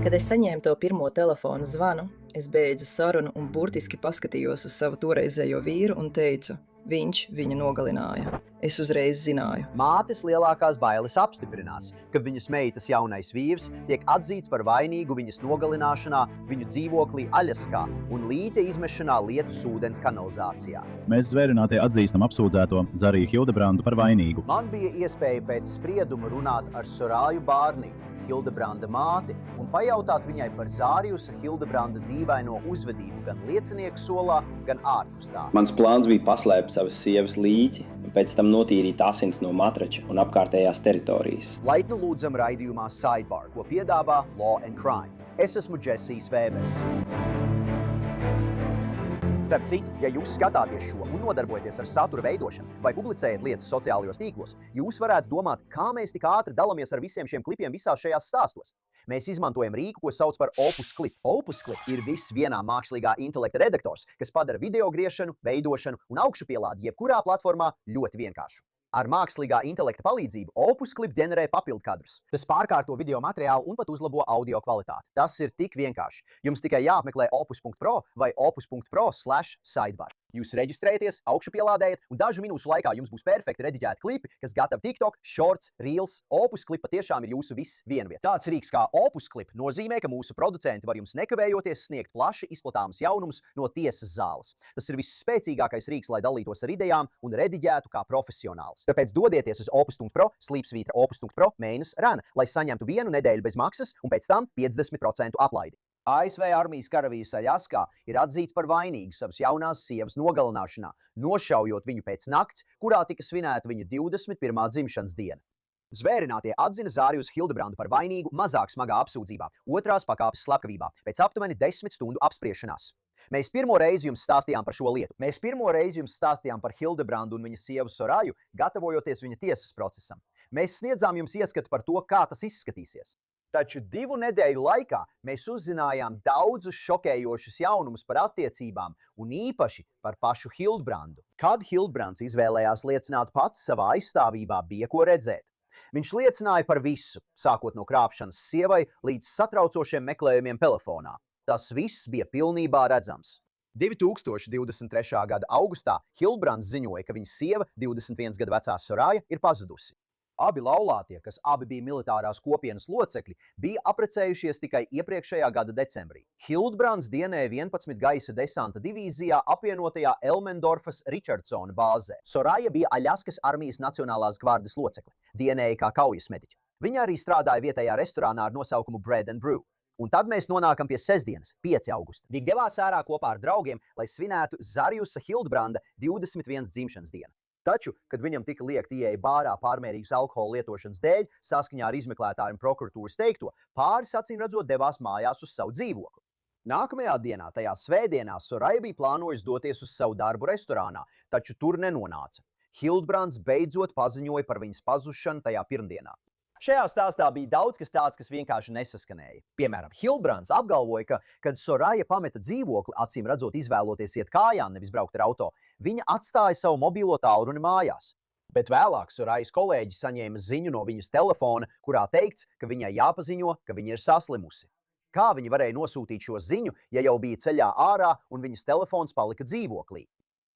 Kad es saņēmu to pirmo telefona zvanu, es beidzu sarunu un burtiski paskatījos uz savu toreizējo vīru un teicu, viņš viņu nogalināja. Es uzreiz zināju. Mātes lielākās bailes apstiprinās, ka viņas meitas jaunais vīrs tiek atzīts par vainīgu viņas nogalināšanā viņu dzīvoklī Aļaskā un līte izmešanā lietus ūdens kanalizācijā. Mēs zvērinātie atzīstam apsūdzēto Zariju Hildebrandu par vainīgu. Man bija iespēja pēc sprieduma runāt ar Sorāju Bārniju, Hildebranda māti, un pajautāt viņai par Zārijusa Hildebranda dīvaino uzvedību gan liecinieku solā, gan ārpus tā. Mans plāns bija paslēpt savas sievas līķi, un pēc tam notīrīt asins no matrača un apkārtējās teritorijas. Laipni lūdzam raidījumā Sidebar, ko piedāvā Law and Crime. Es esmu Džesijs Vēbers. Starp citu, ja jūs skatāties šo un nodarbojaties ar satura veidošanu vai publicējat lietas sociālajos tīklos, jūs varētu domāt, kā mēs tik ātri dalāmies ar visiem šiem klipiem visās šajās stāstos. Mēs izmantojam rīku, ko sauc par Opus Clip. Opus Clip ir viss vienā mākslīgā intelekta redaktors, kas padara video griešanu, veidošanu un augšupielādi jebkurā platformā ļoti vienkāršu. Ar mākslīgā intelekta palīdzību Opus Clip ģenerē papildkadrus. Tas pārkārto video materiālu un pat uzlabo audio kvalitāti. Tas ir tik vienkārši. Jums tikai jāapmeklē opus.pro vai opus.pro/sidebar. Jūs reģistrējaties, augšupielādējat, un dažu minūšu laikā jums būs perfekti rediģēti klipi, kas gatavi TikTok, Shorts, Reels. Opus Clip patiešām ir jūsu viss vienvieta. Tāds rīks kā Opus Clip nozīmē, ka mūsu producenti var jums nekavējoties sniegt plaši izplatāmus jaunumus no tiesas zāles. Tas ir visspēcīgākais rīks, lai dalītos ar idejām un rediģētu kā profesionāls. Tāpēc dodieties uz opus.pro/opus.pro/run, lai saņemtu 1 nedēļu bez maksas un pēc tam 50% atlaidi. ASV armijas karavīrs Aļaskā ir atzīts par vainīgu savas jaunās sievas nogalināšanā, nošaujot viņu pēc nakts, kurā tika svinēta viņa 21. dzimšanas diena. Zvērinātie atzina Zāriju Hildebrandu par vainīgu mazāk smagā apsūdzībā, 2. pakāpes slepkavībā, pēc aptuveni 10 stundu apspriešanās. Mēs pirmo reizi jums stāstījām par šo lietu. Mēs pirmo reizi jums stāstījām par Hildebrandu un viņa sievu Sorāju, gatavojoties viņa tiesas procesam. Mēs sniedzām jums ieskatu par to, kā tas izskatīsies. Taču 2 nedēļu laikā mēs uzzinājām daudzus šokējošus jaunumus par attiecībām un īpaši par pašu Hildebrandu. Kad Hildebrands izvēlējās liecināt pats savā aizstāvībā, bija ko redzēt. Viņš liecināja par visu, sākot no krāpšanas sievai līdz satraucošiem meklējumiem telefonā. Tas viss bija pilnībā redzams. 2023. gada augustā Hildebrands ziņoja, ka viņa sieva, 21 gadu vecā Sorāja, ir pazudusi. Abi laulātie, kas abi bija militārās kopienas locekļi, bija apprecējušies tikai iepriekšējā gada decembrī. Hildebrands dienēja 11 gaisa desanta divīzijā apvienotajā Elmendorfas Richardsona bāzē. Sorāja bija Aļaskas armijas Nacionālās gvardes locekle, dienēja kā kaujas mediķe. Viņa arī strādāja vietējā restorānā ar nosaukumu Bread and Brew. Un tad mēs nonākam pie sestdienas, 5. augusta. Viņa devās ārā kopā ar draugiem, lai svinētu Zarijusa Hildebranda 21 dzimšanas dienu. Taču, kad viņam tika liekta ieeja bārā pārmērīgas alkohola lietošanas dēļ, saskaņā ar izmeklētāju un prokuratūras teikto, pāris acīm redzot devās mājās uz savu dzīvokli. Nākamajā dienā, tajā svētdienā, Sorāja bija plānojusi doties uz savu darbu restorānā, taču tur nenonāca. Hildebrands beidzot paziņoja par viņas pazušanu tajā pirmdienā. Šajā stāstā bija daudz kas tāds, kas vienkārši nesaskanēja. Piemēram, Hildebrands apgalvoja, ka, kad Sorāja pameta dzīvokli, acīm redzot izvēloties iet kājām, nevis braukt ar auto, viņa atstāja savu mobilo tālruni mājās. Bet vēlāk Sorājas kolēģis saņēma ziņu no viņas telefona, kurā teikts, ka viņai jāpaziņo, ka viņa ir saslimusi. Kā viņa varēja nosūtīt šo ziņu, ja jau bija ceļā ārā un viņas telefons palika dzīvoklī?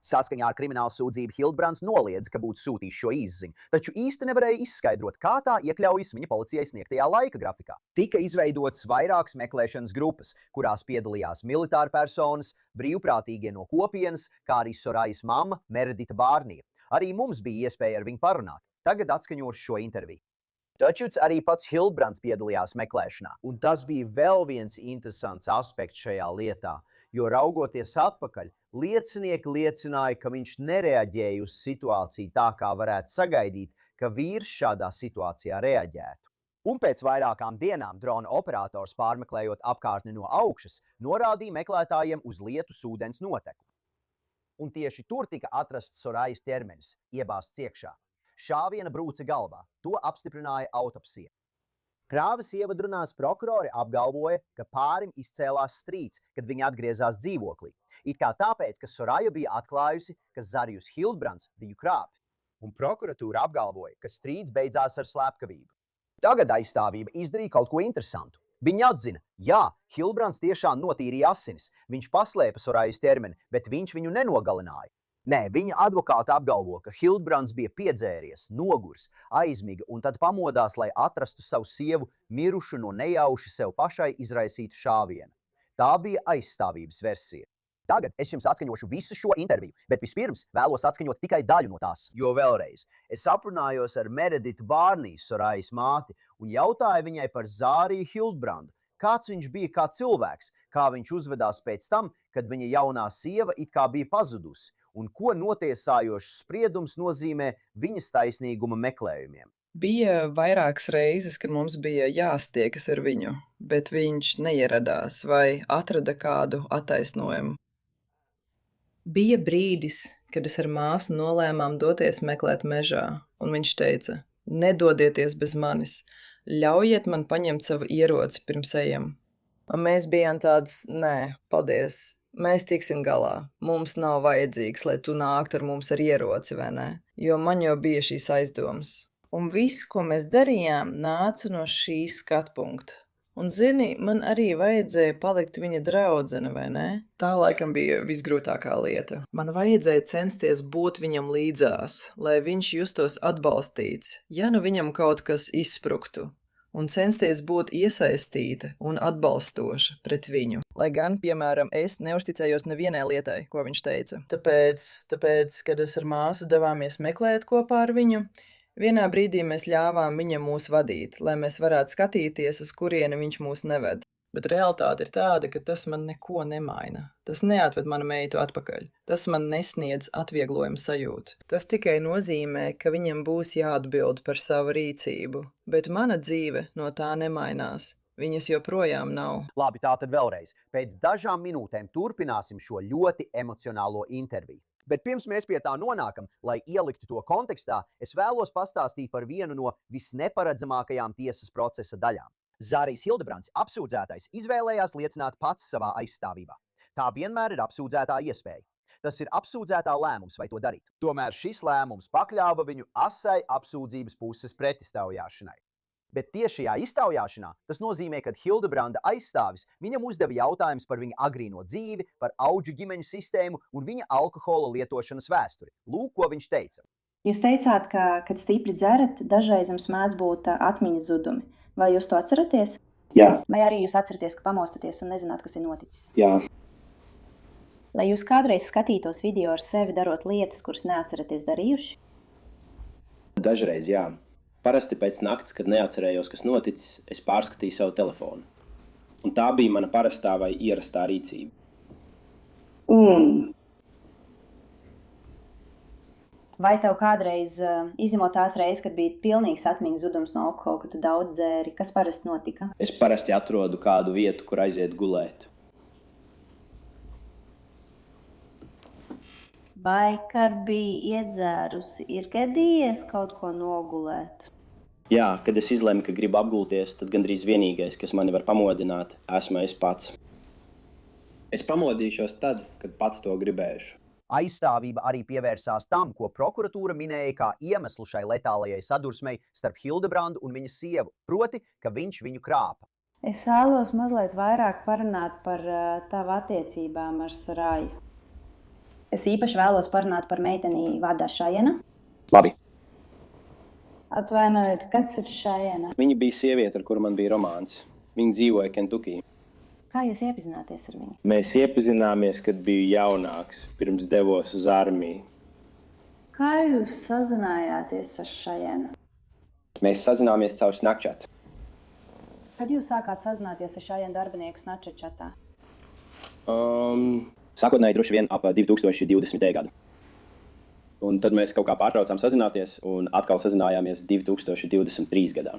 Saskaņā ar kriminālu sūdzību Hildebrands noliedza, ka būtu sūtījis šo īsziņu, taču īsti nevarēja izskaidrot, kā tā iekļaujas viņa policijai sniegtajā laika grafikā. Tika izveidotas vairākas meklēšanas grupas, kurās piedalījās militāri personas, brīvprātīgie no kopienas, kā arī Sorājas mamma Meredita Bārnija. Arī mums bija iespēja ar viņu parunāt. Tagad atskaņošu šo interviju. Taču arī pats Hildebrands piedalījās meklēšanā, un tas bija vēl viens interesants aspekts šajā lietā, jo raugoties atpakaļ, liecinieki liecināja, ka viņš nereaģēja uz situāciju tā, kā varētu sagaidīt, ka vīrs šādā situācijā reaģētu. Un pēc vairākām dienām drona operators, pārmeklējot apkārtni no augšas, norādīja meklētājiem uz lietus ūdens noteku. Un tieši tur tika atrasts Sorājas ķermenis, iebāzts iekšā. Šāviena brūce galvā, to apstiprināja autopsija. Krāvas ievadrunās prokurori apgalvoja, ka pārim izcēlās strīds, kad viņi atgriezās dzīvoklī. It kā tāpēc, ka Sorāja bija atklājusi, ka Zarijus Hildebrands viņu krāpj. Un prokuratūra apgalvoja, ka strīds beidzās ar slepkavību. Tagad aizstāvība izdarīja kaut ko interesantu. Viņi atzina, jā, Hildbrands tiešām notīrīja asinis. Viņš paslēpa Sorajas ķermeni, bet viņš viņu nenogalināja. Nē, viņa advokāte apgalvo, ka Hildbrands bija piedzēries, nogurs, aizmiga un tad pamodās, lai atrastu savu sievu mirušu no nejauši sev pašai izraisītu šāvienu. Tā bija aizstāvības versija. Tagad es jums atskaņošu visu šo interviju, bet vispirms vēlos atskaņot tikai daļu no tās. Jo vēlreiz, es aprunājos ar Mereditu Bārniju, Sorajas māti, un jautāju viņai par Zāriju Hildbrandu. Kāds viņš bija kā cilvēks, kā viņš uzvedās pēc tam, kad viņa jaunā sieva it kā bija pazudusi, un ko notiesājošs spriedums nozīmē viņas taisnīguma meklējumiem. Bija vairākas reizes, kad mums bija jāstiekas ar viņu, bet viņš neieradās vai atrada kādu attaisnojumu. Bija brīdis, kad es ar māsu nolēmām doties meklēt mežā, un viņš teica, nedodieties bez manis, ļaujiet man paņemt savu ieroci pirms ejam. Un mēs bijām tāds, nē, paldies, mēs tiksim galā, mums nav vajadzīgs, lai tu nāktu ar mums ar ieroci, vai ne? Jo man jau bija šīs aizdomas. Un viss, ko mēs darījām, nāca no šī skatpunkta. Un zini, man arī vajadzēja palikt viņa draudzene, vai ne? Tā laikam bija visgrūtākā lieta. Man vajadzēja censties būt viņam līdzās, lai viņš justos atbalstīts, ja nu viņam kaut kas izspruktu, un censties būt iesaistīta un atbalstoša pret viņu. Lai gan, piemēram, es neuzticējos nevienai lietai, ko viņš teica. Tāpēc, kad es ar māsu devāmies meklēt kopā ar viņu, vienā brīdī mēs ļāvām viņam mūs vadīt, lai mēs varētu skatīties, uz kurieni viņš mūs neved. Bet realitāte ir tāda, ka tas man neko nemaina. Tas neatved manu meitu atpakaļ. Tas man nesniedz atvieglojumu sajūtu. Tas tikai nozīmē, ka viņam būs jāatbild par savu rīcību, bet mana dzīve no tā nemainās. Viņas joprojām nav. Labi, tātad vēlreiz. Pēc dažām minūtēm turpināsim šo ļoti emocionālo interviju. Bet pirms mēs pie tā nonākam, lai ieliktu to kontekstā, es vēlos pastāstīt par vienu no visneparedzamākajām tiesas procesa daļām. Zārijs Hildebrands, apsūdzētais, izvēlējās liecināt pats savā aizstāvībā. Tā vienmēr ir apsūdzētā iespēja. Tas ir apsūdzētā lēmums, vai to darīt. Tomēr šis lēmums pakļāva viņu asai apsūdzības puses pretiztaujāšanai. Bet tieši šajā iztaujāšanā tas nozīmē, ka Hildebranda aizstāvis viņam uzdeva jautājumus par viņa agrīno dzīvi, par auģu ģimeņu sistēmu un viņa alkohola lietošanas vēsturi. Lūk, ko viņš teica. Jūs teicāt, ka, kad stipri dzerat, dažreiz jums mēdz būt atmiņas zudumi. Vai jūs to atceraties? Jā. Vai arī jūs atceraties, ka pamostaties un nezināt, kas ir noticis? Jā. Vai jūs kādreiz skatītos video ar sevi darot lietas, kuras neatceraties darījuši? Dažreiz jā. Parasti pēc nakts, kad neatcerējos, kas noticis, es pārskatīju savu telefonu. Un tā bija mana parastā vai ierastā rīcība. Vai tev kādreiz, izņemot tās reizes, kad bija pilnīgs atmiņas zudums no alkohola, ka tu daudz dzēri, kas parasti notika? Es parasti atrodu kādu vietu, kur aiziet gulēt. Vai, kad bija iedzērusi, ir gadījies kaut ko nogulēt? Jā, kad es izlēmu, ka gribu apgulties, tad gandrīz vienīgais, kas mani var pamodināt, esmu es pats. Es pamodīšos tad, kad pats to gribēšu. Aizstāvība arī pievērsās tam, ko prokuratūra minēja kā iemeslu šai letālajai sadursmei starp Hildebrandu un viņa sievu, proti, ka viņš viņu krāpa. Es vēlos mazliet vairāk parunāt par tavu attiecībām ar Soraju. Es īpaši vēlos parunāt par meiteni vārdā Šajena. Labi. Atvainojiet, kas ir Šajena? Viņa bija sieviete, ar kuru man bija romāns. Viņa dzīvoja Kentukī. Kā jūs iepazināties ar viņu? Mēs iepazināmies, kad biju jaunāks, pirms devos uz armiju. Kā jūs sazinājāties ar Šajenu? Mēs sazināmies caur Snapchat. Kad jūs sākāt sazināties ar Šajenu darbinieku Snapchatā? Sākotnēji droši vien ap 2020. gadu. Un tad mēs kaut kā pārtraucām sazināties un atkal sazinājāmies 2023. gadā.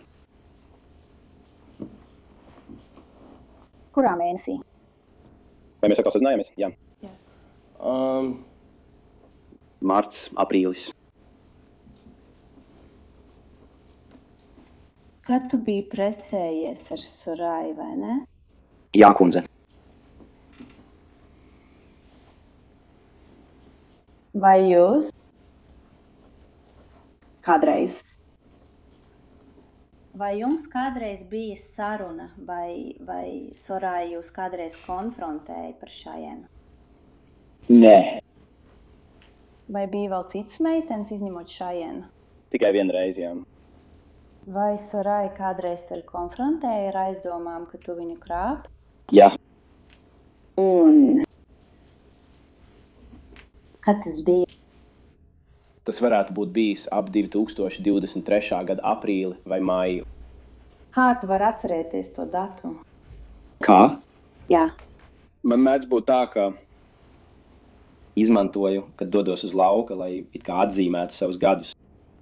Kurā mēnesī? Vai mēs atkal sazinājāmies? Jā. Jā. Marts, aprīlis. Kad tu biji precējies ar Soraju, vai ne? Jā, kundze. Vai jūs? Kādreiz. Vai jums kādreiz bija saruna, vai Soraya jūs kādreiz konfrontēja par Šajenu? Nē, Vai bija vēl citas meitenes, izņemot Šajenu? tikai vienreiz, jā. Vai Soraya kādreiz tevi konfrontēja ar aizdomām, ka tu viņu krāp? Jā, Un kad tas bija? tas varētu būt bijis ap 2023. gada aprīli vai maiju. Kā tu vari atcerēties to datumu? Kā? Jā. Man mēdz būt tā, ka izmantoju, kad dodos uz lauka, lai it kā atzīmētu savus gadus.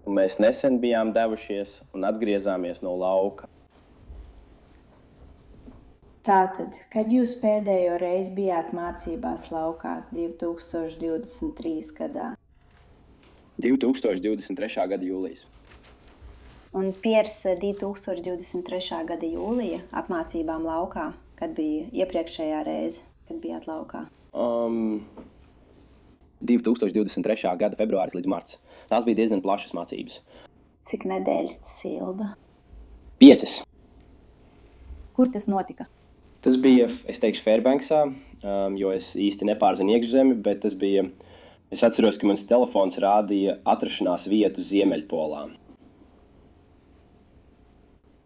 Un mēs nesen bijām devušies un atgriezāmies no lauka. Tātad, kad jūs pēdējo reizi bijāt mācībās laukā 2023. gadā? 2023. gada jūlijas. Un pirms 2023. gada jūlija apmācībām laukā, kad bija iepriekšējā reize, kad bijāt laukā? 2023. gada februāris līdz marts. Tās bija diezgan plašas mācības. Cik nedēļas tas ilga? 5. Kur tas notika? Tas bija, es teikšu, Fairbanksā, jo es īsti nepārzinu iekšzemi, bet tas bija, es atceros, ka mans telefons rādīja atrašanās vietu Ziemeļpolā.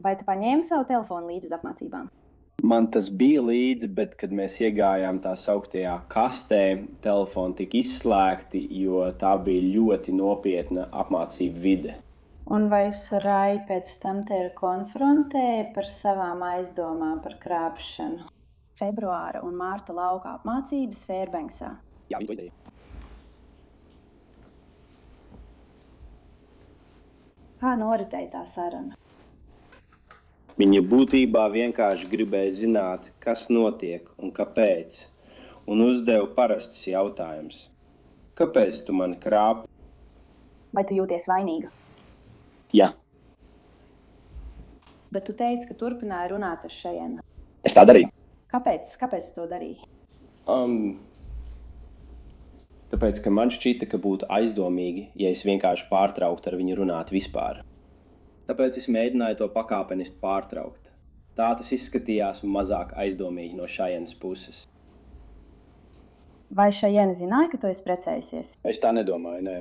Vai tu paņēmi savu telefonu līdzi uz apmācībām? Man tas bija līdzi, bet, kad mēs iegājām tā sauktajā kastē, telefoni tika izslēgti, jo tā bija ļoti nopietna apmācību vide. Un vai Soraya pēc tam tevi konfrontēja par savām aizdomām par krāpšanu? Februāra un mārta lauka apmācības Fairbanksā. Jā, viņi to izdarīja. Kā noritēja tā saruna? Viņa būtībā vienkārši gribēja zināt, kas notiek un kāpēc, un uzdeva parastus jautājumus. Kāpēc tu mani krāpi? Vai tu jūties vainīga? Jā, Bet tu teici, ka turpināji runāt ar Šajenu. es tā darīju. Kāpēc tu to darīji? Tāpēc, ka man šķita, ka būtu aizdomīgi, ja es vienkārši pārtrauktu ar viņu runāt vispār. Tāpēc es mēģināju to pakāpeniski pārtraukt. Tā tas izskatījās mazāk aizdomīgi no Šajenas puses. Vai Šajena zināja, ka tu esi precējusies? Es tā nedomāju, nē.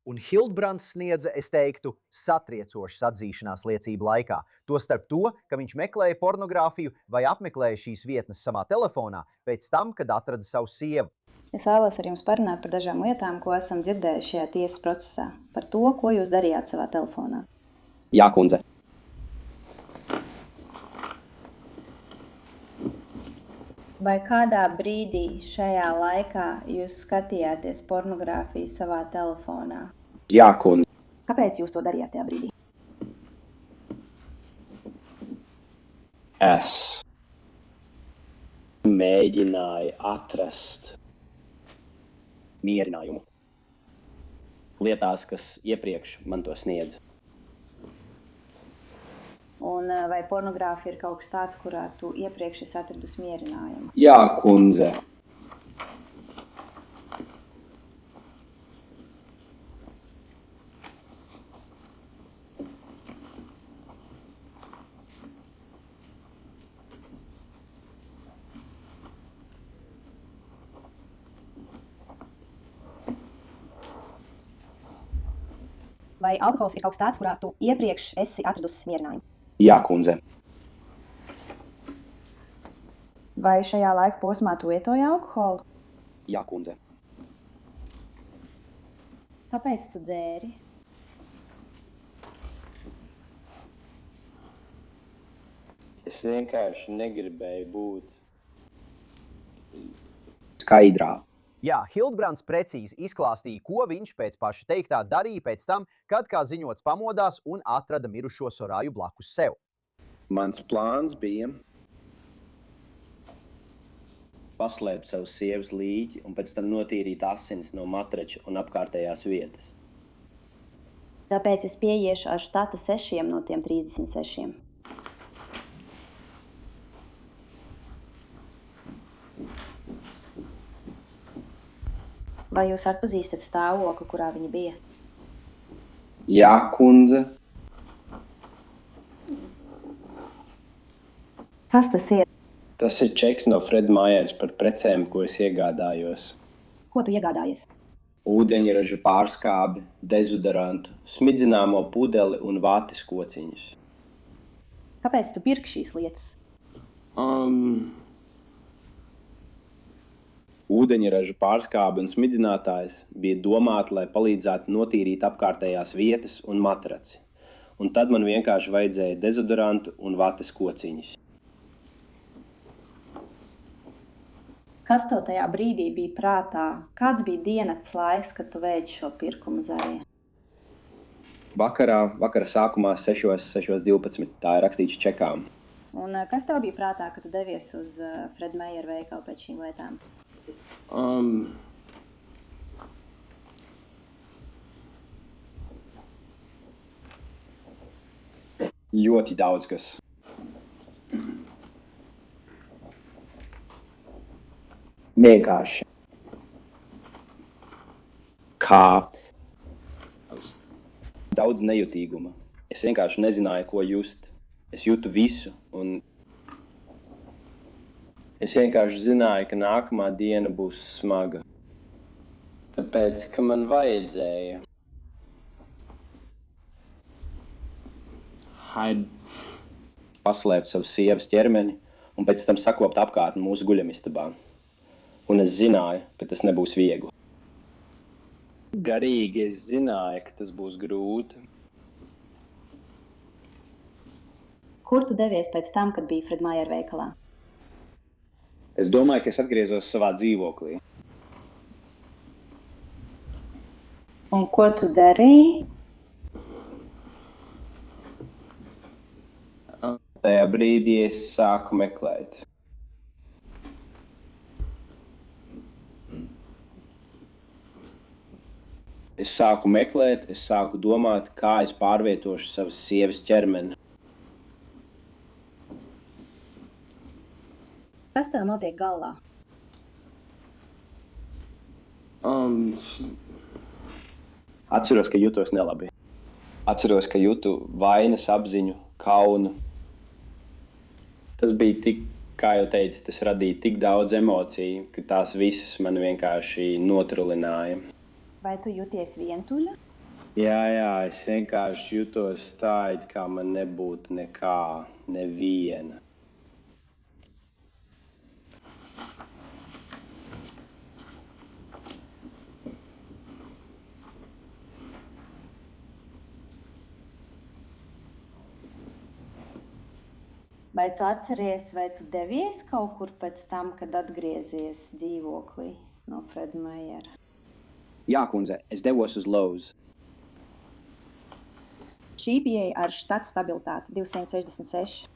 Un Hildbrands sniedza, es teiktu, satriecošas atzīšanās liecību laikā. Tostarp to, ka viņš meklēja pornogrāfiju vai apmeklēja šīs vietnes savā telefonā pēc tam, kad atrada savu sievu. Es vēlos ar jums parunāt par dažām lietām, ko esam dzirdējuši šajā tiesas procesā. Par to, ko jūs darījāt savā telefonā. Jā, kundze. Vai kādā brīdī šajā laikā jūs skatījāties pornogrāfiju savā telefonā? Jā, kundze. Kāpēc jūs to darījāt tajā brīdī? Es mēģināju atrast mierinājumu lietās, kas iepriekš man to sniedz. Un vai pornogrāfija ir kaut kas tāds, kurā tu iepriekš esi atradusi mierinājumu? Jā, kundze. Vai alkohols ir kaut kas tāds, kurā tu iepriekš esi atradusi mierinājumu? Jā, kundze. Vai šajā laika posmā tu lietoji alkoholu? Jā, kundze. Kāpēc tu dzēri? Es vienkārši negribēju būt skaidrā. Jā, Hildbrands precīzi izklāstīja, ko viņš pēc paša teiktā darīja pēc tam, kad, kā ziņots, pamodās un atrada mirušo Soraju blakus sev. Mans plāns bija paslēpt savu sievas līķi un pēc tam notīrīt asins no matrača un apkārtējās vietas. Tāpēc es pieiešu ar štata 6 no tiem 36. Vai jūs atpazīstat stāvokli, kurā viņa bija? Jā, kundze. Kas tas ir? Tas ir čeks no Freda Maiers par precēm, ko es iegādājos. Ko tu iegādājies? Ūdeņraža pārskābi, dezodorantu, smidzināmo pudeli un vātes kociņus. Kāpēc tu pirki šīs lietas? Ūdeņraža pārskābi un smidzinātājs bija domāti, lai palīdzētu notīrīt apkārtējās vietas un matraci. Un tad man vienkārši vajadzēja dezodorantu un vates kociņus. Kas tev tajā brīdī bija prātā? Kāds bija dienas laiks, kad tu veici šo pirkumu Zarī? Vakara sākumā 6:12. Tā ir rakstīts čekām. Un kas tev bija prātā, kad tu devies uz Freda Maiera veikalu pēc šīm lietām? Ļoti daudz kas. Vienkārši. Kā? Daudz nejutīguma. Es vienkārši nezināju, ko just. Es jūtu visu, un es vienkārši zināju, ka nākamā diena būs smaga. Tāpēc, ka man vajadzēja. Paslēpt savu sievas ķermeni un pēc tam sakopt apkārtni mūsu guļamistabā. Un es zināju, ka tas nebūs viegli. Garīgi es zināju, ka tas būs grūti. Kur tu devies pēc tam, kad biji Freda Maiera veikalā? Es domāju, ka es atgriezos savā dzīvoklī. Un ko tu darīji? Tajā brīdī es sāku meklēt. Es sāku domāt, kā es pārvietošu savas sievas ķermeni. Kas tev notiek galvā? Atceros, ka jutos nelabi. Atceros, ka jūtu vainas apziņu, kaunu. Tas bija tik, kā jau teicu, tas radīja tik daudz emociju, ka tās visas man vienkārši notrulināja. Vai tu jūties vientuļa? Jā, es vienkārši jutos tā, it kā man nebūtu nekā, neviena. Vai tu atceries, vai tu devies kaut kur pēc tam, kad atgriezies dzīvoklī no Freda Maiera? Jā, kundze, es devos uz Lowe's. Šī bija ar štata stabilitāti 266.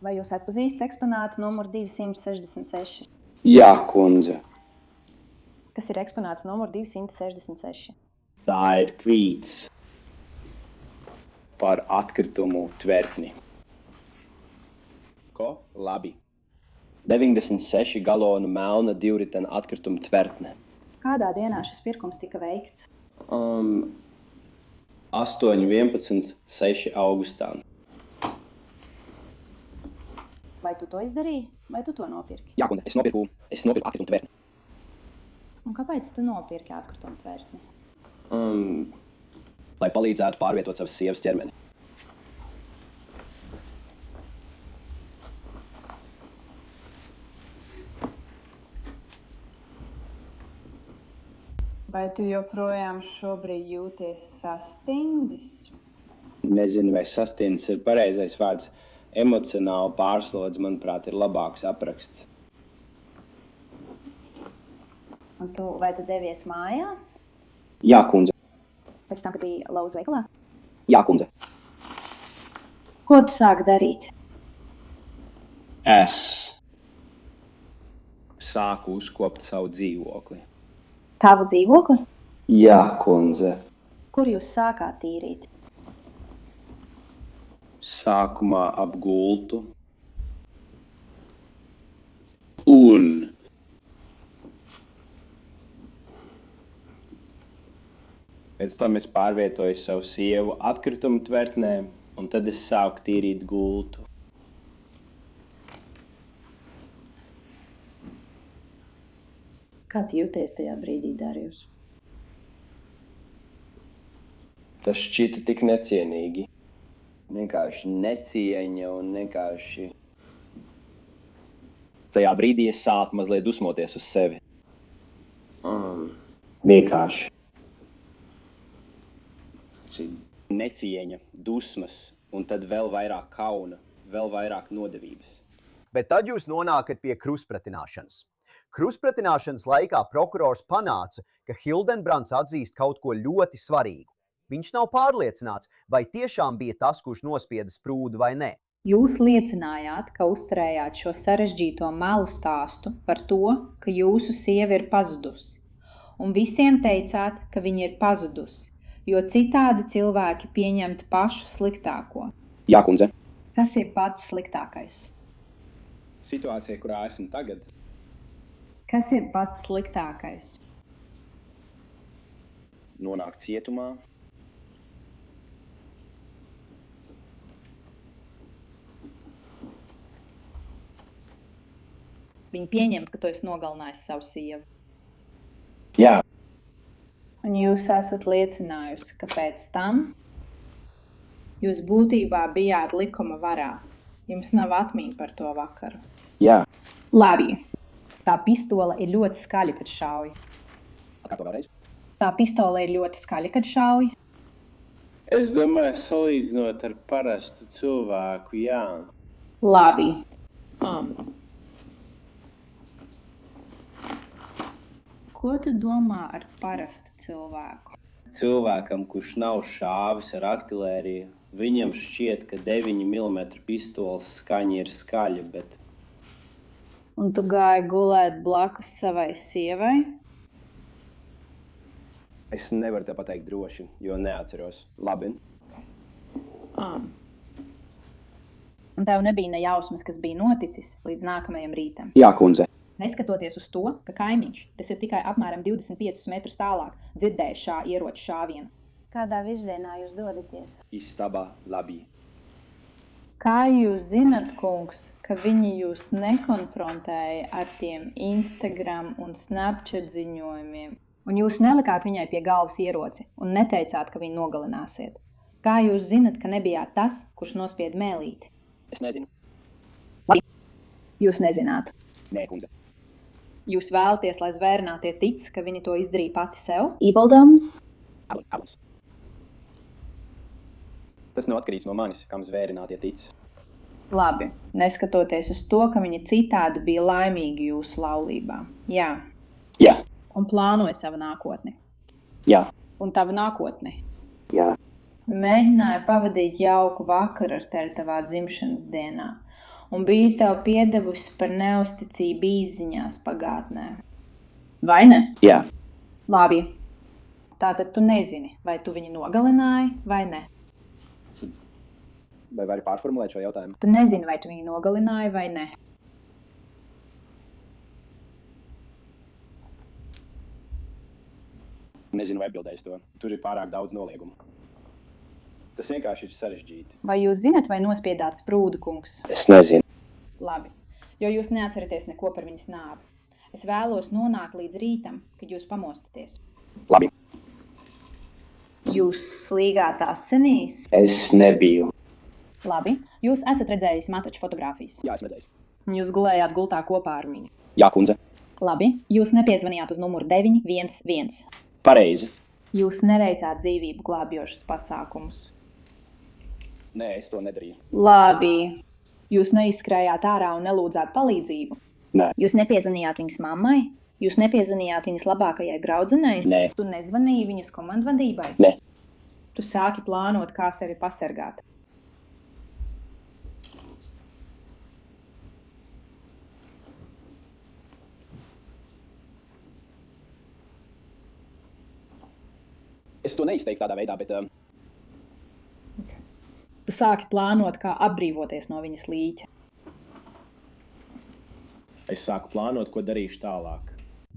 Vai jūs atpazīstat eksponātu numuru 266? Jā, kundze. Kas ir eksponāts numuru 266? Tā ir kvīts par atkritumu tvertni. Ko? Labi. 96 galonu melna divritena atkritumu tvertne. Kādā dienā šis pirkums tika veikts? 8.11.6. augustā. Vai tu to izdarīji, vai tu to nopirki? Jā, kundze, es nopirku atkritumu tvertni. Un kāpēc tu nopirki atkritumu tvertni? Lai palīdzētu pārvietot savas sievas ķermeni. Vai tu joprojām šobrīd jūties sastindzis? Nezinu, vai sastindzis ir pareizais vārds. Emocionāli pārslodze, manuprāt, ir labāks apraksts. Un vai tu devies mājās? Jā, kundze. Pēc tam, kad biji Lowe's veikalā? Jā, kundze. Ko tu sāki darīt? Es sāku uzkopt savu dzīvokli. Tavu dzīvokli? Jā, kundze. Kur jūs sākāt tīrīt? Sākumā ap gultu, Un Pēc tam es pārvietoju savu sievu atkritumu tvertnē, un tad es sāku tīrīt gultu. Kā tu jūties tajā brīdī, Darījus? Tas šķita tik necienīgi. Vienkārši necieņa un vienkārši... Tajā brīdī es sāku mazliet dusmoties uz sevi. Vienkārši. Šī necieņa, dusmas, un tad vēl vairāk kauna, vēl vairāk nodevības. Bet tad jūs nonākat pie krustpratināšanas. Krustpratināšanas laikā prokurors panāca, ka Hildenbrands atzīst kaut ko ļoti svarīgu. Viņš nav pārliecināts, vai tiešām bija tas, kurš nospieda sprūdu vai ne. Jūs liecinājāt, ka uzturējāt šo sarežģīto melu stāstu par to, ka jūsu sieva ir pazudusi. Un visiem teicāt, ka viņa ir pazudusi, jo citādi cilvēki pieņemtu pašu sliktāko. Jā, kundze. Kas ir pats sliktākais? Situācija, kurā esmu tagad, Kas ir pats sliktākais? nonāk cietumā. Viņi pieņem, ka tu esi nogalinājis savu sievu. Jā. Un jūs esat liecinājusi, ka pēc tam jūs būtībā bijāt likuma varā. Jums nav atmiņa par to vakaru. Jā. Labi. Tā pistole ir ļoti skaļa, kad šauj. Kā to vēlreiz? Tā pistole ir ļoti skaļa, kad šauj. es domāju, salīdzinot ar parastu cilvēku, jā. Labi. Ko tu domā ar parastu cilvēku? Cilvēkam, kurš nav šāvis ar artilēriju, viņam šķiet, ka 9 mm pistoles skaņa ir skaļa, bet Un tu gāji gulēt blakus savai sievai? es nevaru te pateikt droši, jo neatceros. Labi. Un tev nebija ne jausmas, kas bija noticis līdz nākamajam rītam. Jā, kundze. Neskatoties uz to, ka kaimiņš, tas ir tikai apmēram 25 metrus tālāk, dzirdēja šā ieroča šāvienu. Kādā virzienā jūs dodaties? Istabā, labi. Kā jūs zinat, kungs, ka viņi jūs nekonfrontēja ar tiem Instagram un Snapchat ziņojumiem? Un jūs nelikāt viņai pie galvas ieroci un neteicāt, ka viņu nogalināsiet? Kā jūs zinat, ka nebijāt tas, kurš nospied mēlīti? Es nezinu. Labi. Jūs nezināt. Nē, kundze. Jūs vēlaties, lai zvērinātie tic, ka viņi to izdarīja pati sev? Iebildoms? Abas. Tas nav atkarīgs no manis, kam zvērinātie tic. Labi, neskatoties uz to, ka viņi citādi bija laimīgi jūsu laulībā. Jā. Jā. Un plānoja savu nākotni. Jā. Un tavu nākotni. Jā. Mēģināja pavadīt jauku vakaru ar tevi tavā dzimšanas dienā. Un bija tev piedevusi par neusticību izziņās pagātnē. Vai ne? Jā. Labi. Tātad tu nezini, vai tu viņu nogalināji vai ne. Vai vari pārformulēt šo jautājumu? Tu nezini, vai tu viņu nogalināji vai ne. Nezinu, vai atbildēšu to. Tur ir pārāk daudz noliegumu. Tas vienkārši ir sarežģīti. Vai jūs zinat, vai nospiedāt sprūdu, kungs? Es nezinu. Labi, jo jūs neatceraties neko par viņas nāvi. Es vēlos nonākt līdz rītam, kad jūs pamostaties. Labi. Jūs slīgāt asinīs? Es nebiju. Labi, jūs esat redzējis matrača fotogrāfijas. Jā, es redzēju. Jūs gulējāt gultā kopā ar viņu. Jā, kundze. Labi, jūs nepiezvanījāt uz numuru 911. Pareizi. Jūs neveicāt dzīvību glābjošus pasākumus. Nē, es to nedarīju. Labi, jūs neizskrējāt ārā un nelūdzāt palīdzību. Nē. Jūs nepiezvanījāt viņas mammai? Jūs nepiezvanījāt viņas labākajai draudzenei? Nē. Tu nezvanīji viņas komandvadībai? Nē. Tu sāki plānot, kā sevi pasargāt. Es to neizteiktu tādā veidā, bet... Tu sāki plānot, kā atbrīvoties no viņas līķa. Es sāku plānot, ko darīšu tālāk.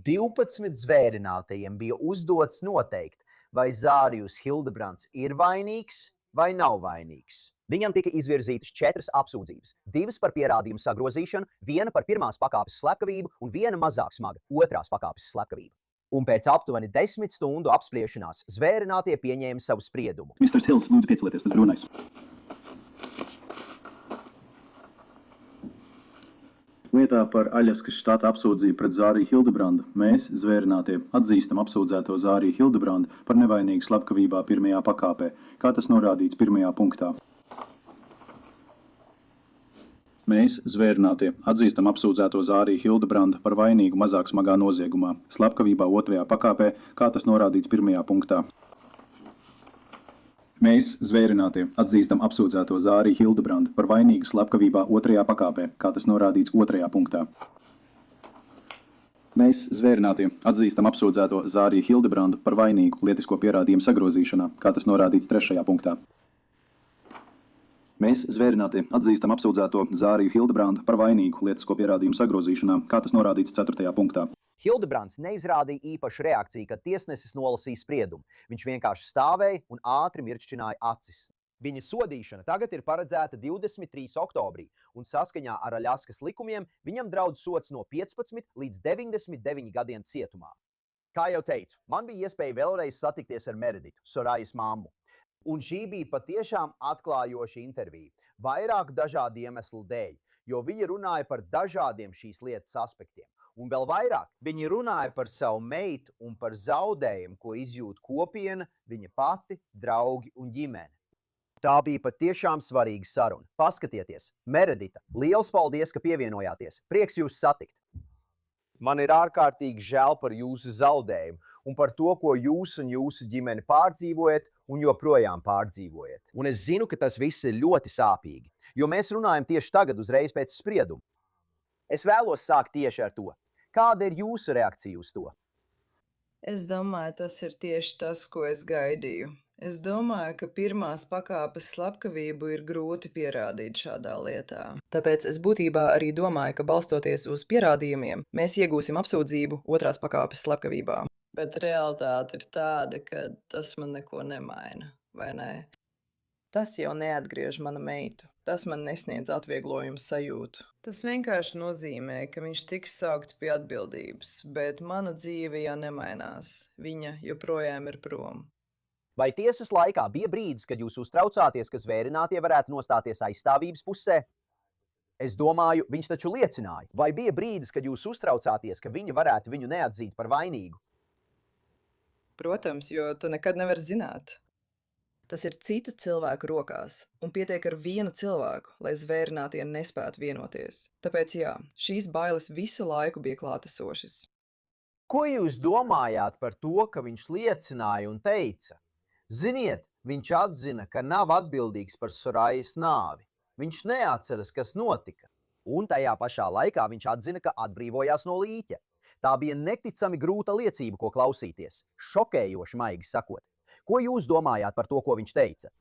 12 zvērinātajiem bija uzdots noteikt, vai Zārijus Hildebrands ir vainīgs vai nav vainīgs. Viņam tika izvirzītas 4 apsūdzības, 2 par pierādījumu sagrozīšanu, 1 par pirmās pakāpes slepkavību un 1 mazāk smaga otrās pakāpes slepkavību. Un pēc aptuveni 10 stundu apspriešanās zvērinātie pieņēma savu spriedumu. Mr. Hills, lūdzu piecelieties, tas brūnais. Lietā par Aļaskas štata apsūdzību pret Zāriju Hildebrandu mēs, zvērinātie, atzīstam apsūdzēto Zāriju Hildebrandu par nevainīgu slepkavībā pirmajā pakāpē, kā tas norādīts 1. punktā. Mēs, zvērinātie, atzīstam apsūdzēto Zāriju Hildebrandu par vainīgu mazāk smagā noziegumā, slepkavībā 2. pakāpē, kā tas norādīts 1. punktā. Mēs, zvērinātie, atzīstam apsūdzēto Zāriju Hildebrandu par vainīgu slepkavībā 2. pakāpē, kā tas norādīts 2. punktā. Mēs, zvērinātie, atzīstam apsūdzēto Zāriju Hildebrandu par vainīgu lietisko pierādījumu sagrozīšanā, kā tas norādīts 3. punktā. Mēs, zvērinātie, atzīstam apsūdzēto Zāriju Hildebrandu par vainīgu lietisko pierādījumu sagrozīšanā, kā tas norādīts 4. punktā. Hildebrands neizrādīja īpašu reakciju, kad tiesnesis nolasīja spriedumu. Viņš vienkārši stāvēja un ātri mirkšķināja acis. Viņa sodīšana tagad ir paredzēta 23. oktobrī, un saskaņā ar Aļaskas likumiem viņam draud sods no 15 līdz 99 gadiem cietumā. Kā jau teicu, man bija iespēja vēlreiz satikties ar Mereditu, Sorajas mammu. Un šī bija patiešām atklājoša intervija, vairāku dažādu iemeslu dēļ, jo viņa runāja par dažādiem šīs lietas aspektiem. Un vēl vairāk, viņi runāja par savu meitu un par zaudējumu, ko izjūt kopiena, viņa pati, draugi un ģimene. Tā bija patiešām svarīga saruna. Paskatieties, Meredita, liels paldies, ka pievienojāties. Prieks jūs satikt. Man ir ārkārtīgi žēl par jūsu zaudējumu un par to, ko jūs un jūsu ģimene pārdzīvojat un joprojām pārdzīvojat. Un es zinu, ka tas viss ir ļoti sāpīgi, jo mēs runājam tieši tagad uzreiz pēc sprieduma. Es vēlos sākt tieši ar to. Kāda ir jūsu reakcija uz to? Es domāju, tas ir tieši tas, ko es gaidīju. Es domāju, ka pirmās pakāpes slepkavību ir grūti pierādīt šādā lietā. Tāpēc es būtībā arī domāju, ka balstoties uz pierādījumiem, mēs iegūsim apsūdzību 2. pakāpes slepkavībā. Bet realitāte ir tāda, ka tas man neko nemaina, vai ne? Tas jau neatgriež mana meitu. Tas man nesniedz atvieglojumu sajūtu. Tas vienkārši nozīmē, ka viņš tiks saukts pie atbildības, bet mana dzīve jau nemainās. Viņa joprojām ir prom. Vai tiesas laikā bija brīdis, kad jūs uztraucāties, ka zvērinātie varētu nostāties aizstāvības pusē? Es domāju, viņš taču liecināja. Vai bija brīdis, kad jūs uztraucāties, ka viņi varētu viņu neatzīt par vainīgu? Protams, jo tu nekad nevar zināt. Tas ir cita cilvēka rokās, un pietiek ar vienu cilvēku, lai zvērinātie nespētu vienoties. Tāpēc jā, šīs bailes visu laiku bija klātesošas. Ko jūs domājāt par to, ka viņš liecināja un teica? Ziniet, viņš atzina, ka nav atbildīgs par Sorajas nāvi. Viņš neatceras, kas notika. Un tajā pašā laikā viņš atzina, ka atbrīvojās no līķa. Tā bija neticami grūta liecība, ko klausīties. Šokējoši, maigi sakot. Ko jūs domājāt par to, ko viņš teica?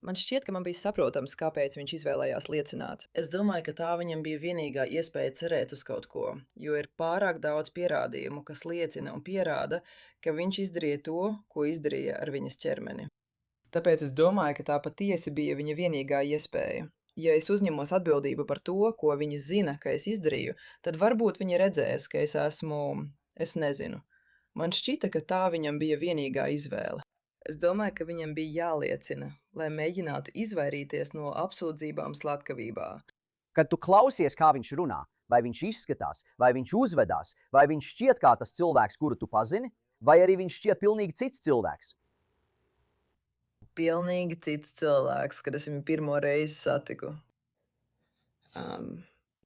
Man šķiet, ka man bija saprotams, kāpēc viņš izvēlējās liecināt. Es domāju, ka tā viņam bija vienīgā iespēja cerēt uz kaut ko, jo ir pārāk daudz pierādījumu, kas liecina un pierāda, ka viņš izdarīja to, ko izdarīja ar viņas ķermeni. Tāpēc es domāju, ka tā patiesi bija viņa vienīgā iespēja. Ja es uzņemos atbildību par to, ko viņi zina, ka es izdarīju, tad varbūt viņi redzēs, ka es nezinu. Man šķita, ka tā viņam bija vienīgā izvēle. Es domāju, ka viņam bija jāliecina, lai mēģinātu izvairīties no apsūdzībām slepkavībā. Kad tu klausies, kā viņš runā, vai viņš izskatās, vai viņš uzvedās, vai viņš šķiet kā tas cilvēks, kuru tu pazini, vai arī viņš šķiet pilnīgi cits cilvēks? Pilnīgi cits cilvēks, kad es viņu pirmo reizi satiku.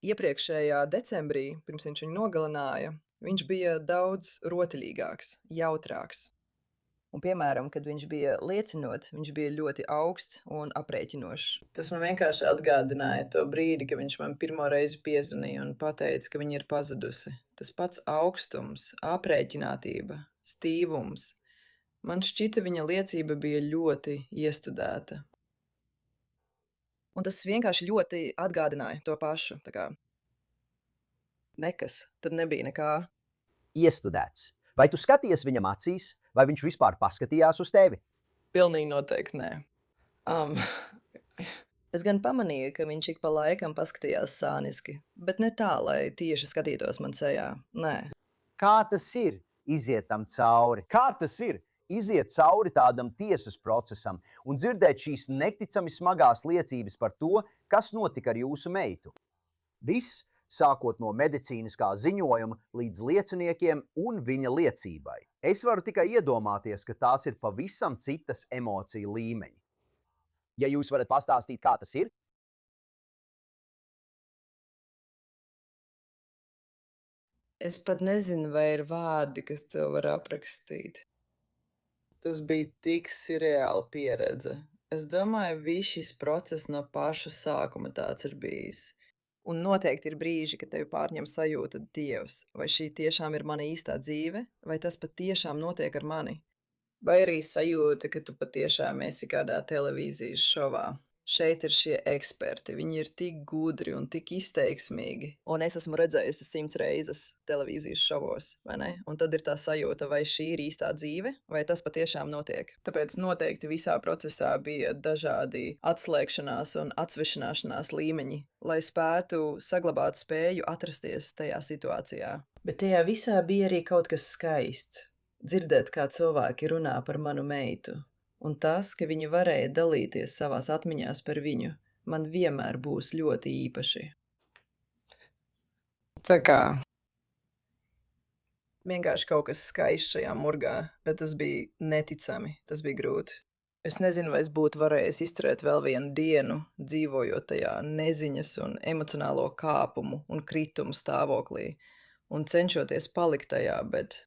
Iepriekšējā decembrī, pirms viņš viņu nogalināja, viņš bija daudz rotaļīgāks, jautrāks. Un, piemēram, kad viņš bija liecinot, viņš bija ļoti augsts un aprēķinošs. Tas man vienkārši atgādināja to brīdi, kad viņš man pirmo reizi piezvanīja un pateica, ka viņa ir pazudusi. Tas pats augstums, aprēķinātība, stīvums. Man šķita, viņa liecība bija ļoti iestudēta. Un tas vienkārši ļoti atgādināja to pašu. Nekas, tad nebija nekā. Iestudēts. Vai tu skaties viņam acīs, vai viņš vispār paskatījās uz tevi? Pilnīgi noteikti nē. Es gan pamanīju, ka viņš ik pa laikam paskatījās sāniski, bet ne tā, lai tieši skatītos man sejā. Nē. Kā tas ir iziet tam cauri? Kā tas ir iziet cauri tādam tiesas procesam un dzirdēt šīs neticami smagās liecības par to, kas notika ar jūsu meitu? Viss sākot no medicīniskā ziņojuma līdz lieciniekiem un viņa liecībai. Es varu tikai iedomāties, ka tās ir pavisam citas emociju līmeņi. Ja jūs varat pastāstīt, kā tas ir? Es pat nezinu, vai ir vārdi, kas to var aprakstīt. Tas bija tik surreāla pieredze. Es domāju, viss šis process no paša sākuma tāds ir bijis. Un noteikti ir brīži, kad tevi pārņem sajūta Dievs, vai šī tiešām ir mana īstā dzīve, vai tas patiešām notiek ar mani. Vai arī sajūta, ka tu patiešām esi kādā televīzijas šovā. Šeit ir šie eksperti, viņi ir tik gudri un tik izteiksmīgi. Un es esmu redzējusi 100 reizes televīzijas šovos, vai ne? Un tad ir tā sajūta, vai šī ir īstā dzīve, vai tas patiešām notiek. Tāpēc noteikti visā procesā bija dažādi atslēgšanās un atsvešināšanās līmeņi, lai spētu saglabāt spēju atrasties tajā situācijā. Bet tajā visā bija arī kaut kas skaists. Dzirdēt, kā cilvēki runā par manu meitu. Un tas, ka viņi varēja dalīties savās atmiņās par viņu, man vienmēr būs ļoti īpaši. Tā kā vienkārši kaut kas skaists šajā murgā, bet tas bija neticami, tas bija grūti. Es nezinu, vai es būtu varējis izturēt vēl vienu dienu, dzīvojot tajā neziņas un emocionālo kāpumu un kritumu stāvoklī, un cenšoties palikt tajā, bet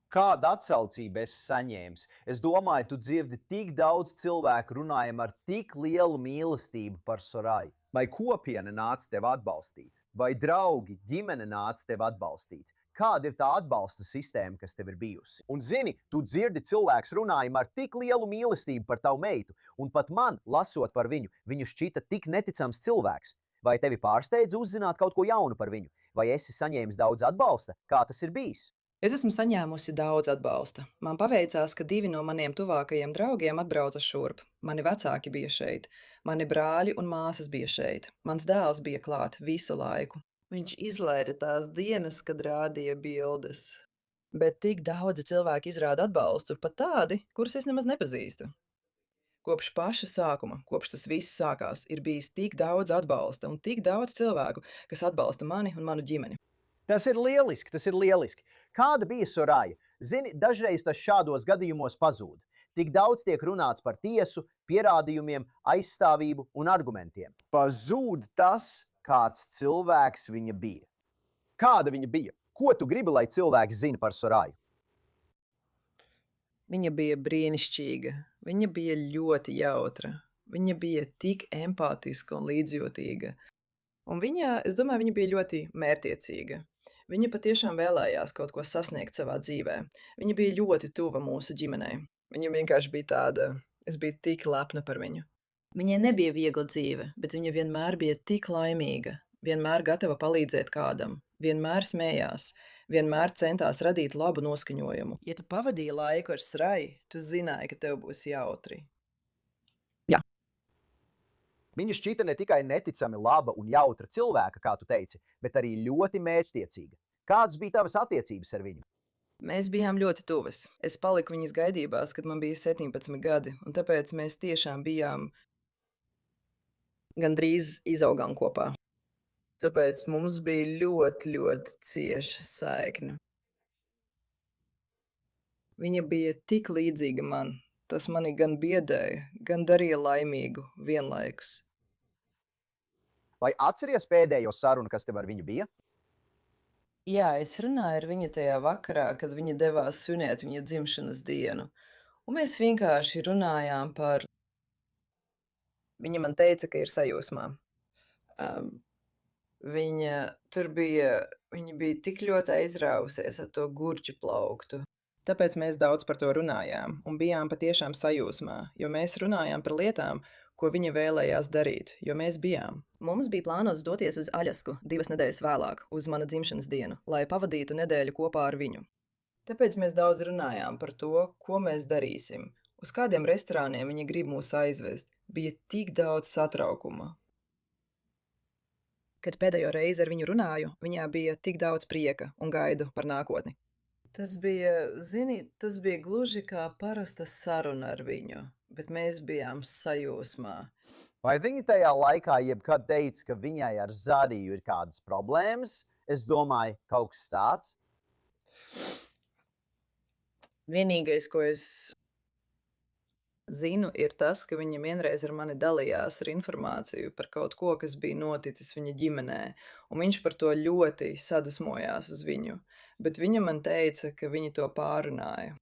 Kāda atsaucība esi saņēmis? Es domāju, tu dzirdi tik daudz cilvēku runājam ar tik lielu mīlestību par Soraju. Vai kopiena nāca tevi atbalstīt? Vai draugi, ģimene nāca tevi atbalstīt? Kāda ir tā atbalsta sistēma, kas tev ir bijusi? Un zini, tu dzirdi cilvēks runājam ar tik lielu mīlestību par tavu meitu, un pat man, lasot par viņu, viņu šķita tik neticams cilvēks. Vai tevi pārsteidz uzzināt kaut ko jaunu par viņu? Vai esi saņēmis daudz atbalsta? Kā tas ir bijis? Es esmu saņēmusi daudz atbalsta. Man paveicās, ka 2 no maniem tuvākajiem draugiem atbrauca šurp. Mani vecāki bija šeit. Mani brāļi un māsas bija šeit. Mans dēls bija klāt visu laiku. Viņš izlaida tās dienas, kad rādīja bildes. Bet tik daudzi cilvēki izrāda atbalstu, pat tādi, kurus es nemaz nepazīstu. Kopš paša sākuma, kopš tas viss sākās, ir bijis tik daudz atbalsta un tik daudz cilvēku, kas atbalsta mani un manu ģimeni. Tas ir lieliski, tas ir lieliski. Kāda bija Soraja? Zini, dažreiz tas šādos gadījumos pazūd. Tik daudz tiek runāts par tiesu, pierādījumiem, aizstāvību un argumentiem. Pazūd tas, kāds cilvēks viņa bija. Kāda viņa bija? Ko tu gribi, lai cilvēki zina par Soraju? Viņa bija brīnišķīga. Viņa bija ļoti jautra. Viņa bija tik empātiska un līdzjūtīga. Un es domāju, viņa bija ļoti mērķtiecīga. Viņa patiešām vēlējās kaut ko sasniegt savā dzīvē. Viņa bija ļoti tuva mūsu ģimenei. Viņa vienkārši bija tāda, es biju tik lepna par viņu. Viņai nebija viegla dzīve, bet viņa vienmēr bija tik laimīga, vienmēr gatava palīdzēt kādam, vienmēr smējās, vienmēr centās radīt labu noskaņojumu. Ja tu pavadīji laiku ar Soraju, tu zināji, ka tev būs jautri. Viņa šķita ne tikai neticami laba un jautra cilvēka, kā tu teici, bet arī ļoti mērķtiecīga. Kādas bija tavas attiecības ar viņu? Mēs bijām ļoti tuvas. Es paliku viņas gaidībās, kad man bija 17 gadi, un tāpēc mēs tiešām bijām gandrīz izaugām kopā. Tāpēc mums bija ļoti, ļoti cieša saikne. Viņa bija tik līdzīga man. Tas mani gan biedēja, gan darīja laimīgu vienlaikus. Vai atceries pēdējo sarunu, kas tev ar viņu bija? Jā, es runāju ar viņu tajā vakarā, kad viņa devās svinēt viņa dzimšanas dienu. Un mēs vienkārši runājām par... Viņa man teica, ka ir sajūsmā. Viņa bija tik ļoti aizrāvusies ar to gurķu plauktu. Tāpēc mēs daudz par to runājām un bijām patiešām sajūsmā, jo mēs runājām par lietām, ko viņa vēlējās darīt, jo mēs bijām. Mums bija plānots doties uz Aļasku 2 nedēļas vēlāk, uz mana dzimšanas dienu, lai pavadītu nedēļu kopā ar viņu. Tāpēc mēs daudz runājām par to, ko mēs darīsim, uz kādiem restorāniem viņa grib mūs aizvest. Bija tik daudz satraukuma. Kad pēdējo reizi ar viņu runāju, viņā bija tik daudz prieka un gaidu par nākotni. Tas bija gluži kā parasta saruna ar viņu, bet mēs bijām sajūsmā. Vai viņa tajā laikā jebkad teica, ka viņai ar Zariju ir kādas problēmas? Es domāju, kaut kas tāds. Vienīgais, ko es zinu, ir tas, ka viņa vienreiz ar mani dalījās ar informāciju par kaut ko, kas bija noticis viņa ģimenē, un viņš par to ļoti sadusmojās uz viņu, bet viņa man teica, ka viņi to pārunāja.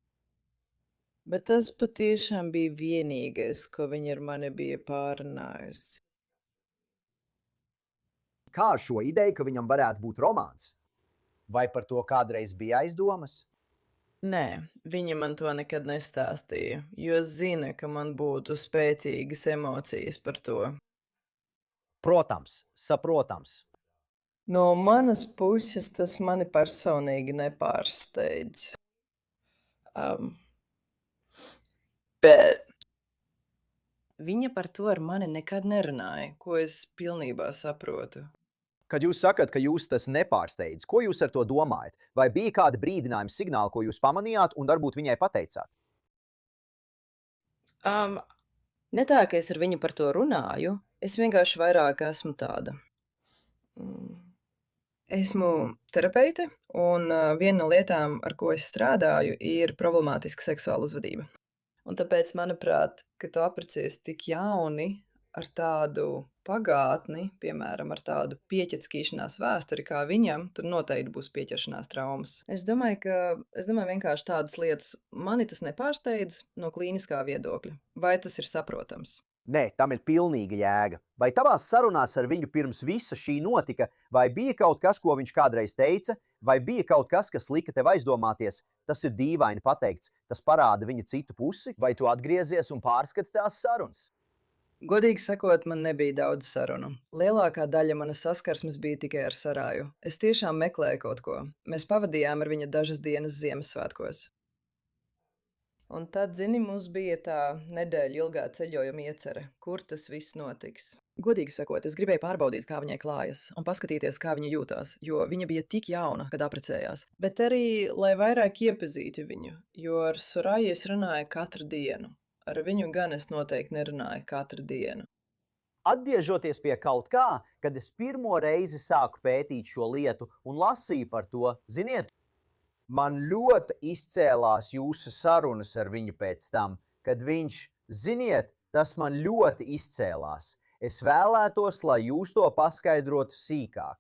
Bet tas patiešām bija vienīgais, ko viņa ar mani bija pārunājusi. Kā ar šo ideju, ka viņam varētu būt romāns? Vai par to kādreiz bija aizdomas? Nē, viņa man to nekad nestāstīja, jo zina, ka man būtu spēcīgas emocijas par to. Protams, saprotams. No manas puses tas mani personīgi nepārsteidz. Bet viņa par to ar mani nekad nerunāja, ko es pilnībā saprotu. Kad jūs sakat, ka jūs tas nepārsteidz, ko jūs ar to domājat? Vai bija kādi brīdinājumi signāli, ko jūs pamanījāt un varbūt viņai pateicāt? Ne tā, ka es ar viņu par to runāju, es vienkārši vairāk esmu tāda. Esmu terapeite, un viena no lietām, ar ko es strādāju, ir problemātiska seksuāla uzvedība. Un tāpēc, manuprāt, ka tu apprecējies tik jauni ar tādu pagātni, piemēram, ar tādu pieķerskīšanās vēsturi kā viņam, tur noteikti būs pieķeršanās traumas. Es domāju vienkārši tādas lietas, mani tas nepārsteidz no klīniskā viedokļa. Vai tas ir saprotams? Nē, tam ir pilnīga jēga. Vai tavās sarunās ar viņu pirms visa šī notika, vai bija kaut kas, ko viņš kādreiz teica, vai bija kaut kas, kas lika tev aizdomāties? Tas ir dīvaini pateikts, tas parāda viņa citu pusi, vai tu atgriezies un pārskati tās sarunas? Godīgi sakot, man nebija daudz sarunu. Lielākā daļa manas saskarsmes bija tikai ar Saraju. Es tiešām meklēju kaut ko. Mēs pavadījām ar viņa dažas dienas Ziemassvētkos. Un tad, zini, mums bija tā nedēļa ilgā ceļojuma iecerē, kur tas viss notiks. Godīgi sakot, es gribēju pārbaudīt, kā viņai klājas, un paskatīties, kā viņa jūtās, jo viņa bija tik jauna, kad apprecējās. Bet arī, lai vairāk iepazītu viņu, jo ar Saraju es runāju katru dienu. Ar viņu gan es noteikti nerunāju katru dienu. Atgriežoties pie kaut kā, kad es pirmo reizi sāku pētīt šo lietu un lasīju par to, ziniet, man ļoti izcēlās jūsu sarunas ar viņu pēc tam, kad viņš, ziniet, tas man ļoti izcēlās. Es vēlētos, lai jūs to paskaidrotu sīkāk.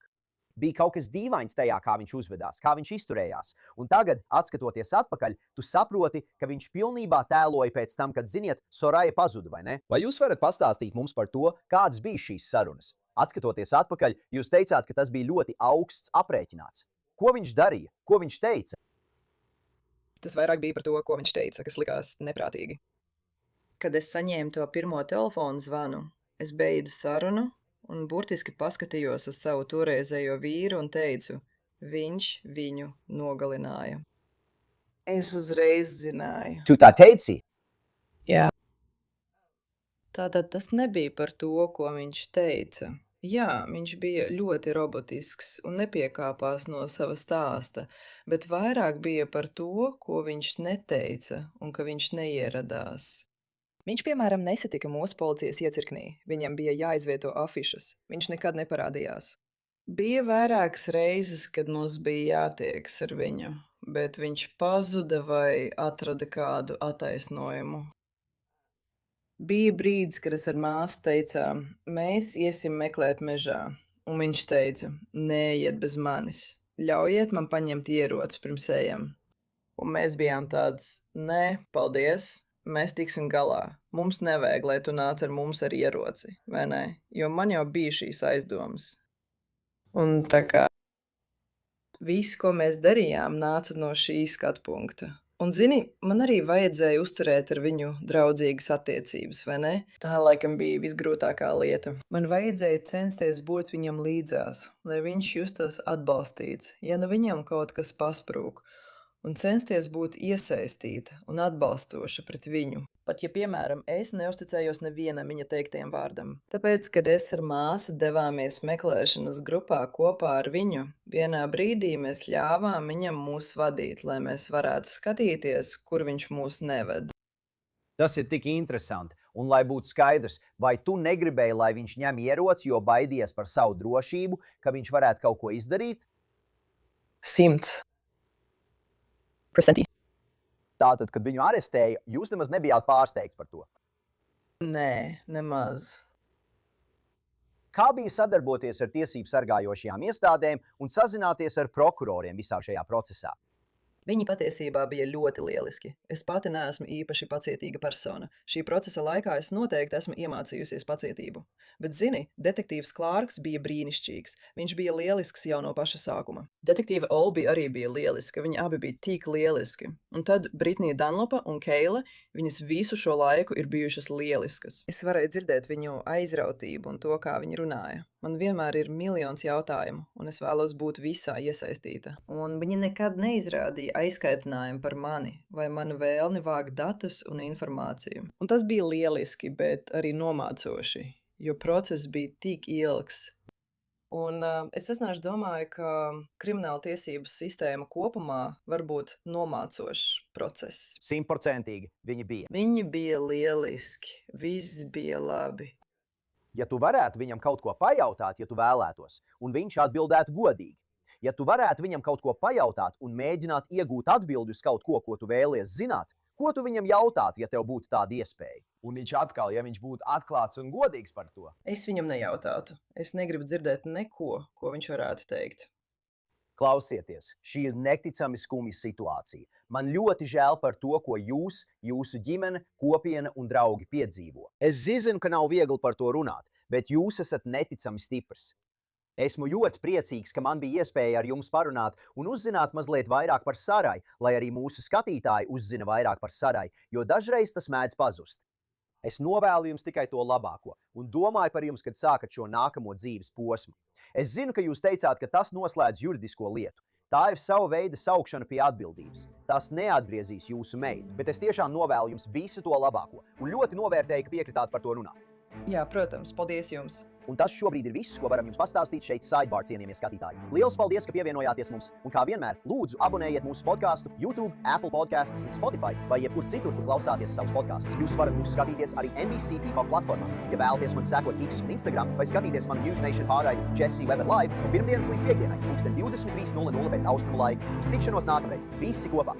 Bija kaut kas dīvains tajā, kā viņš uzvedās, kā viņš izturējās. Un tagad, atskatoties atpakaļ, tu saproti, ka viņš pilnībā tēloja pēc tam, kad, ziniet, Soraja pazuda, vai ne? Vai jūs varat pastāstīt mums par to, kādas bija šīs sarunas? Atskatoties atpakaļ, jūs teicāt, ka tas bija ļoti augsts aprēķināts. Ko viņš darīja? Ko viņš teica? Tas vairāk bija par to, ko viņš teica, kas likās neprātīgi. Kad es saņēmu to pirmo telefonu zvanu, es beidzu sarunu un burtiski paskatījos uz savu toreizējo vīru un teicu, viņš viņu nogalināja. Es uzreiz zināju. Tu tā teici? Jā. Tātad tas nebija par to, ko viņš teica. Jā, viņš bija ļoti robotisks un nepiekāpās no sava stāsta, bet vairāk bija par to, ko viņš neteica un ka viņš neieradās. Viņš, piemēram, nesatika mūsu policijas iecirknī. Viņam bija jāizvieto afišas. Viņš nekad neparādījās. Bija vairākas reizes, kad mums bija jātiekas ar viņu, bet viņš pazuda vai atrada kādu attaisnojumu. Bija brīdis, kad es ar māsu teicām, mēs iesim meklēt mežā, un viņš teica, neiet bez manis, ļaujiet man paņemt ieroci pirms ejam. Un mēs bijām tāds, nē, paldies. Mēs tiksim galā. Mums nevajag, lai tu nāc ar mums ar ieroci, vai ne? Jo man jau bija šīs aizdomas. Un tā kā viss, ko mēs darījām, nāca no šī skatu punkta. Un, zini, man arī vajadzēja uzturēt ar viņu draudzīgas attiecības, vai ne? Tā laikam bija visgrūtākā lieta. Man vajadzēja censties būt viņam līdzās, lai viņš justos atbalstīts, ja nu viņam kaut kas pasprūk, un censties būt iesaistīta un atbalstoša pret viņu. Pat ja, piemēram, es neusticējos nevienam viņa teiktajam vārdam. Tāpēc, kad es ar māsu devāmies meklēšanas grupā kopā ar viņu, vienā brīdī mēs ļāvām viņam mūs vadīt, lai mēs varētu skatīties, kur viņš mūs neved. Tas ir tik interesanti. Un, lai būtu skaidrs, vai tu negribēji, lai viņš ņem ieroci, jo baidies par savu drošību, ka viņš varētu kaut ko izdarīt? 100%. Tātad, kad viņu arestēja, jūs nemaz nebijāt pārsteigts par to? Nē, nemaz. Kā bija sadarboties ar tiesību sargājošajām iestādēm un sazināties ar prokuroriem visā šajā procesā? Viņi patiesībā bija ļoti lieliski. Es pati neesmu īpaši pacietīga persona. Šī procesa laikā es noteikti esmu iemācījusies pacietību. Bet, zini, detektīvs Klārks bija brīnišķīgs. Viņš bija lielisks jau no paša sākuma. Detektīva Olbi arī bija lieliska. Viņi abi bija tik lieliski. Un tad Britnija Dunlopa un Keila, viņas visu šo laiku ir bijušas lieliskas. Es varēju dzirdēt viņu aizrautību un to, kā viņi runāja. Man vienmēr ir miljons jautājumu, un es vēlos būt visā iesaistīta. Un viņi nekad neizrādīja aizskaitinājumu par mani vai manu vēlni vākt datus un informāciju. Un tas bija lieliski, bet arī nomācoši, jo process bija tik ilgs. Un es esnāšu domāju, ka krimināla tiesību sistēma kopumā var būt nomācošs process. 100% viņi bija. Viņi bija lieliski, viss bija labi. Ja tu varētu viņam kaut ko pajautāt, ja tu vēlētos, un viņš atbildētu godīgi. Ja tu varētu viņam kaut ko pajautāt un mēģināt iegūt atbildi uz kaut ko, ko tu vēlies zināt, ko tu viņam jautātu, ja tev būtu tāda iespēja? Un viņš atkal, ja viņš būtu atklāts un godīgs par to. Es viņam nejautātu. Es negribu dzirdēt neko, ko viņš varētu teikt. Klausieties, šī ir neticami skumja situācija. Man ļoti žēl par to, ko jūs, jūsu ģimene, kopiena un draugi piedzīvo. Es zinu, ka nav viegli par to runāt, bet jūs esat neticami stiprs. Esmu ļoti priecīgs, ka man bija iespēja ar jums parunāt un uzzināt mazliet vairāk par Sarai, lai arī mūsu skatītāji uzzina vairāk par Sarai, jo dažreiz tas mēdz pazust. Es novēlu jums tikai to labāko un domāju par jums, kad sākat šo nākamo dzīves posmu. Es zinu, ka jūs teicāt, ka tas noslēdz juridisko lietu. Tā ir sava veida saukšana pie atbildības. Tas neatgriezīs jūsu meitu, bet es tiešām novēlu jums visu to labāko un ļoti novērtēju, ka piekritāt par to runāt. Jā, protams, paldies jums! Un tas šobrīd ir viss, ko varam jums pastāstīt šeit Sidebar, cienījamie skatītāji. Liels paldies, ka pievienojāties mums, un kā vienmēr, lūdzu abonējiet mūsu podcastu YouTube, Apple Podcasts un Spotify vai jebkur citur, kur klausāties savus podkastus. Jūs varat mūs skatīties arī NBC Peacock platformā. Ja vēlaties man sekot X un Instagram vai skatīties manu News Nation pārraidi Jesse Weber Live no pirmdienas līdz piekdienai, 20:23:00 pēc austrumu laika. Uz tikšanos nākamreiz. Visi kopā!